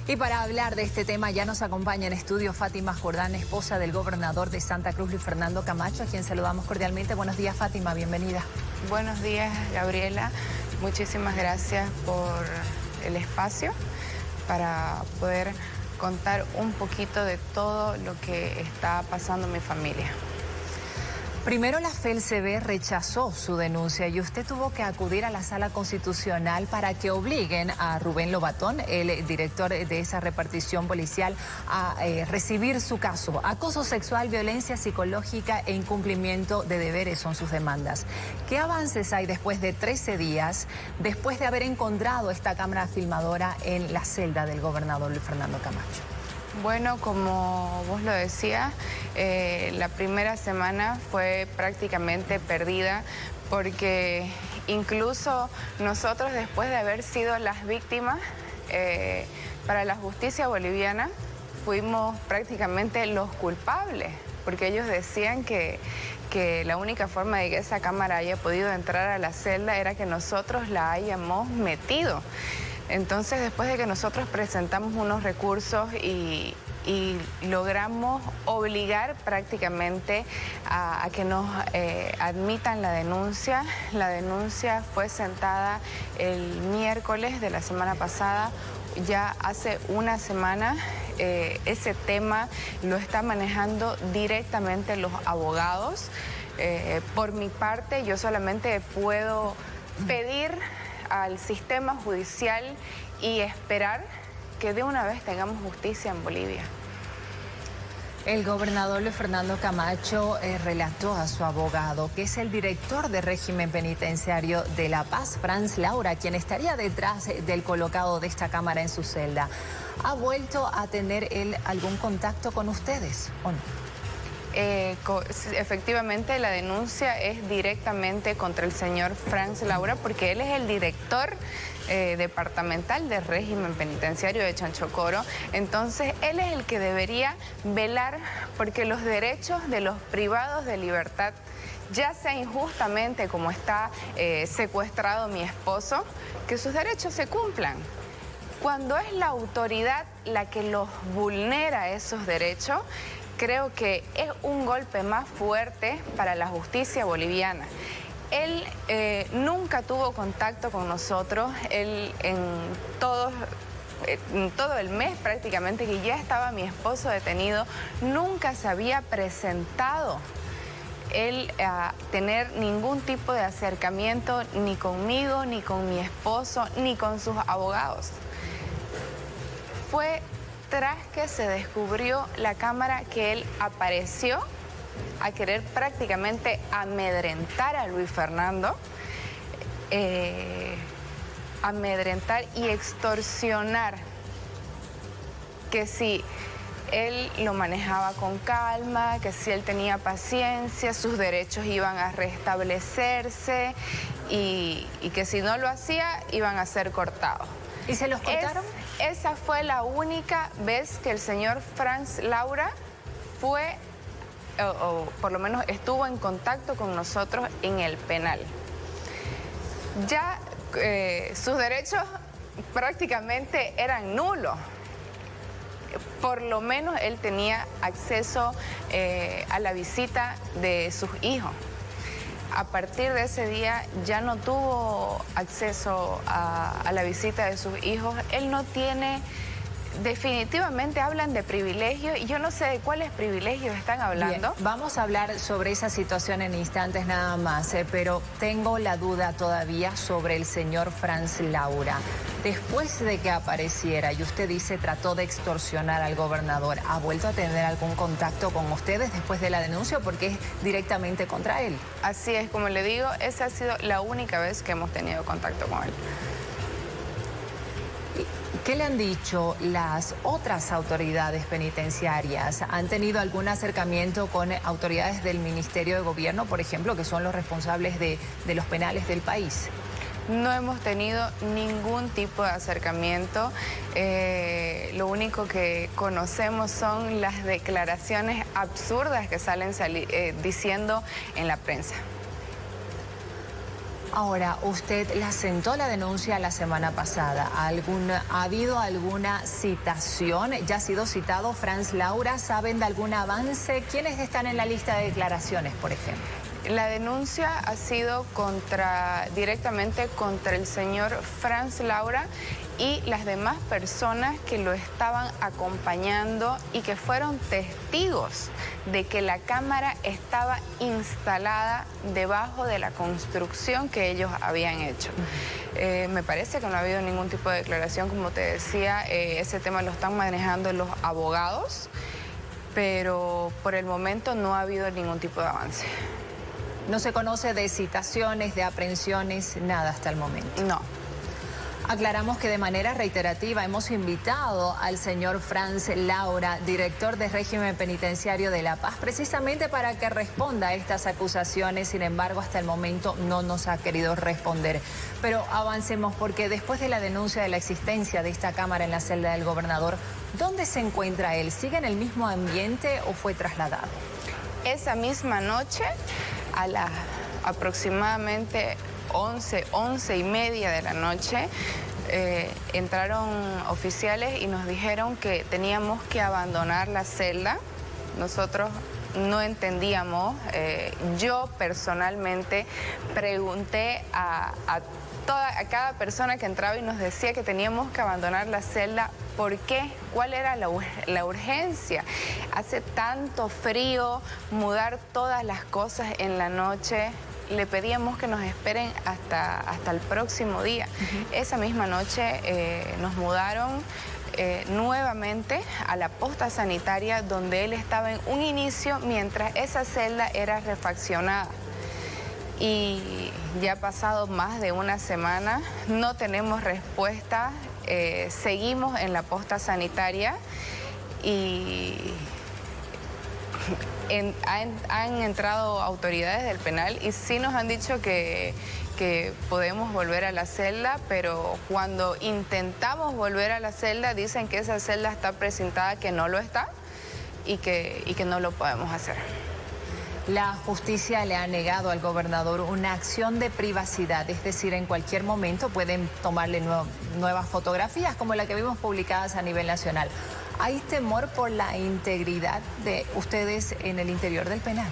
Y para hablar de este tema ya nos acompaña en estudio Fátima Jordán, esposa del gobernador de Santa Cruz, Luis Fernando Camacho, a quien saludamos cordialmente. Buenos días, Fátima, bienvenida. Buenos días, Gabriela. Muchísimas gracias por el espacio para poder contar un poquito de todo lo que está pasando en mi familia. Primero, la FELCB rechazó su denuncia y usted tuvo que acudir a la Sala Constitucional para que obliguen a Rubén Lobatón, el director de esa repartición policial, a recibir su caso. Acoso sexual, violencia psicológica e incumplimiento de deberes son sus demandas. ¿Qué avances hay después de 13 días, después de haber encontrado esta cámara filmadora en la celda del gobernador Luis Fernando Camacho? Bueno, como vos lo decías, la primera semana fue prácticamente perdida porque incluso nosotros, después de haber sido las víctimas, para la justicia boliviana fuimos prácticamente los culpables, porque ellos decían que la única forma de que esa cámara haya podido entrar a la celda era que nosotros la hayamos metido. Entonces, después de que nosotros presentamos unos recursos y logramos obligar prácticamente a que nos admitan la denuncia fue sentada el miércoles de la semana pasada. Ya hace una semana ese tema lo está manejando directamente los abogados. Por mi parte, yo solamente puedo pedir al sistema judicial y esperar que de una vez tengamos justicia en Bolivia. El gobernador Luis Fernando Camacho relató a su abogado, que es el director de régimen penitenciario de La Paz, Franz Laura, quien estaría detrás del colocado de esta cámara en su celda. ¿Ha vuelto a tener él algún contacto con ustedes o no? Efectivamente, la denuncia es directamente contra el señor Franz Laura, porque él es el director departamental de régimen penitenciario de Chanchocoro. Entonces, él es el que debería velar porque los derechos de los privados de libertad, ya sea injustamente como está secuestrado mi esposo, que sus derechos se cumplan. Cuando es la autoridad la que los vulnera esos derechos, creo que es un golpe más fuerte para la justicia boliviana. Él nunca tuvo contacto con nosotros. Él en todo el mes prácticamente que ya estaba mi esposo detenido, nunca se había presentado él a tener ningún tipo de acercamiento ni conmigo, ni con mi esposo, ni con sus abogados. Fue tras que se descubrió la cámara que él apareció a querer prácticamente amedrentar a Luis Fernando, amedrentar y extorsionar, que si él lo manejaba con calma, que si él tenía paciencia, sus derechos iban a restablecerse y que si no lo hacía, iban a ser cortados. ¿Y se los cortaron? Esa fue la única vez que el señor Franz Laura fue, o por lo menos estuvo en contacto con nosotros en el penal. Ya sus derechos prácticamente eran nulos. Por lo menos él tenía acceso a la visita de sus hijos. A partir de ese día ya no tuvo acceso a la visita de sus hijos. Él no tiene, definitivamente hablan de privilegios y yo no sé de cuáles privilegios están hablando. Bien, vamos a hablar sobre esa situación en instantes nada más, pero tengo la duda todavía sobre el señor Franz Laura. Después de que apareciera y usted dice trató de extorsionar al gobernador, ¿ha vuelto a tener algún contacto con ustedes después de la denuncia porque es directamente contra él? Así es, como le digo, esa ha sido la única vez que hemos tenido contacto con él. ¿Qué le han dicho las otras autoridades penitenciarias? ¿Han tenido algún acercamiento con autoridades del Ministerio de Gobierno, por ejemplo, que son los responsables de los penales del país? No hemos tenido ningún tipo de acercamiento. Lo único que conocemos son las declaraciones absurdas que salen diciendo en la prensa. Ahora, usted le asentó la denuncia la semana pasada. ¿Ha habido alguna citación? ¿Ya ha sido citado Franz Laura? ¿Saben de algún avance? ¿Quiénes están en la lista de declaraciones, por ejemplo? La denuncia ha sido directamente contra el señor Franz Laura y las demás personas que lo estaban acompañando y que fueron testigos de que la cámara estaba instalada debajo de la construcción que ellos habían hecho. Me parece que no ha habido ningún tipo de declaración, como te decía, ese tema lo están manejando los abogados, pero por el momento no ha habido ningún tipo de avance. ¿No se conoce de citaciones, de aprehensiones, nada hasta el momento? No. Aclaramos que de manera reiterativa hemos invitado al señor Franz Laura, director de régimen penitenciario de La Paz, precisamente para que responda a estas acusaciones. Sin embargo, hasta el momento no nos ha querido responder. Pero avancemos, porque después de la denuncia de la existencia de esta cámara en la celda del gobernador, ¿dónde se encuentra él? ¿Sigue en el mismo ambiente o fue trasladado? Esa misma noche, a las aproximadamente 11:30 de la noche, entraron oficiales y nos dijeron que teníamos que abandonar la celda. Nosotros no entendíamos. Yo personalmente pregunté a cada persona que entraba y nos decía que teníamos que abandonar la celda. ¿Por qué? ¿Cuál era la urgencia? Hace tanto frío, mudar todas las cosas en la noche. Le pedíamos que nos esperen hasta el próximo día. Esa misma noche nos mudaron nuevamente a la posta sanitaria, donde él estaba en un inicio mientras esa celda era refaccionada. Y ya ha pasado más de una semana, no tenemos respuesta, seguimos en la posta sanitaria y han entrado autoridades del penal y sí nos han dicho que podemos volver a la celda, pero cuando intentamos volver a la celda dicen que esa celda está precintada, que no lo está y que no lo podemos hacer. La justicia le ha negado al gobernador una acción de privacidad, es decir, en cualquier momento pueden tomarle nuevas fotografías como la que vimos publicadas a nivel nacional. ¿Hay temor por la integridad de ustedes en el interior del penal?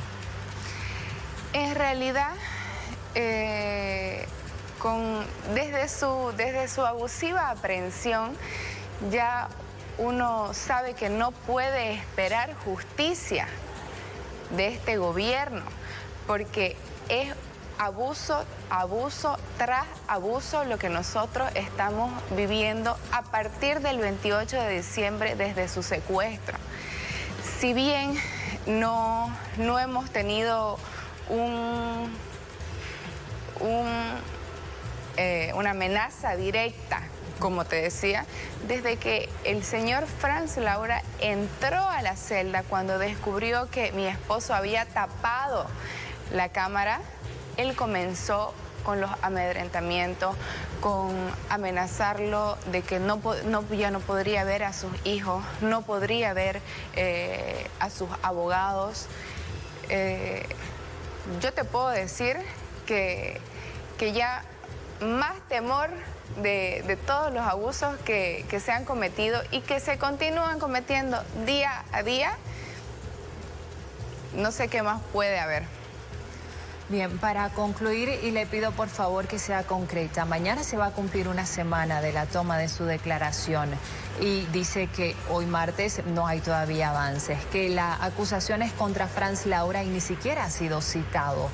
En realidad, desde su abusiva aprehensión, ya uno sabe que no puede esperar justicia de este gobierno, porque es abuso tras abuso lo que nosotros estamos viviendo a partir del 28 de diciembre desde su secuestro. Si bien no hemos tenido una amenaza directa, como te decía, desde que el señor Franz Laura entró a la celda cuando descubrió que mi esposo había tapado la cámara, él comenzó con los amedrentamientos, con amenazarlo de que ya no podría ver a sus hijos, no podría ver a sus abogados. Yo te puedo decir que ya más temor de todos los abusos que se han cometido y que se continúan cometiendo día a día, no sé qué más puede haber. Bien, para concluir, y le pido por favor que sea concreta, mañana se va a cumplir una semana de la toma de su declaración y dice que hoy martes no hay todavía avances, que la acusación es contra Franz Laura y ni siquiera ha sido citado.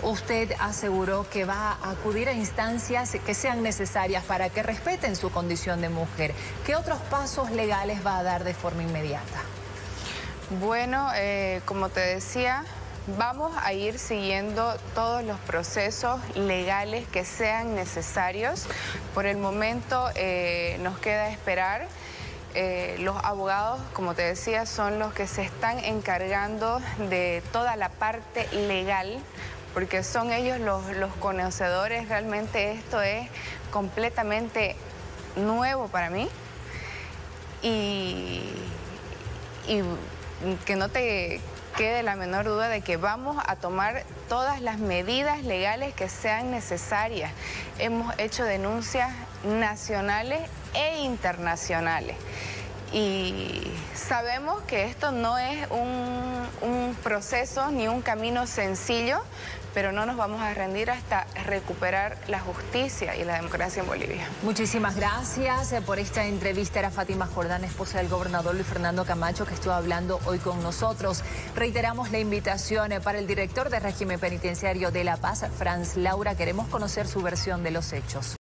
Usted aseguró que va a acudir a instancias que sean necesarias para que respeten su condición de mujer. ¿Qué otros pasos legales va a dar de forma inmediata? Bueno, como te decía, vamos a ir siguiendo todos los procesos legales que sean necesarios. Por el momento nos queda esperar. Los abogados, como te decía, son los que se están encargando de toda la parte legal, porque son ellos los conocedores. Realmente esto es completamente nuevo para mí y que quede la menor duda de que vamos a tomar todas las medidas legales que sean necesarias. Hemos hecho denuncias nacionales e internacionales. Y sabemos que esto no es un proceso ni un camino sencillo, pero no nos vamos a rendir hasta recuperar la justicia y la democracia en Bolivia. Muchísimas gracias por esta entrevista. Era Fátima Jordán, esposa del gobernador Luis Fernando Camacho, que estuvo hablando hoy con nosotros. Reiteramos la invitación para el director del régimen penitenciario de La Paz, Franz Laura. Queremos conocer su versión de los hechos.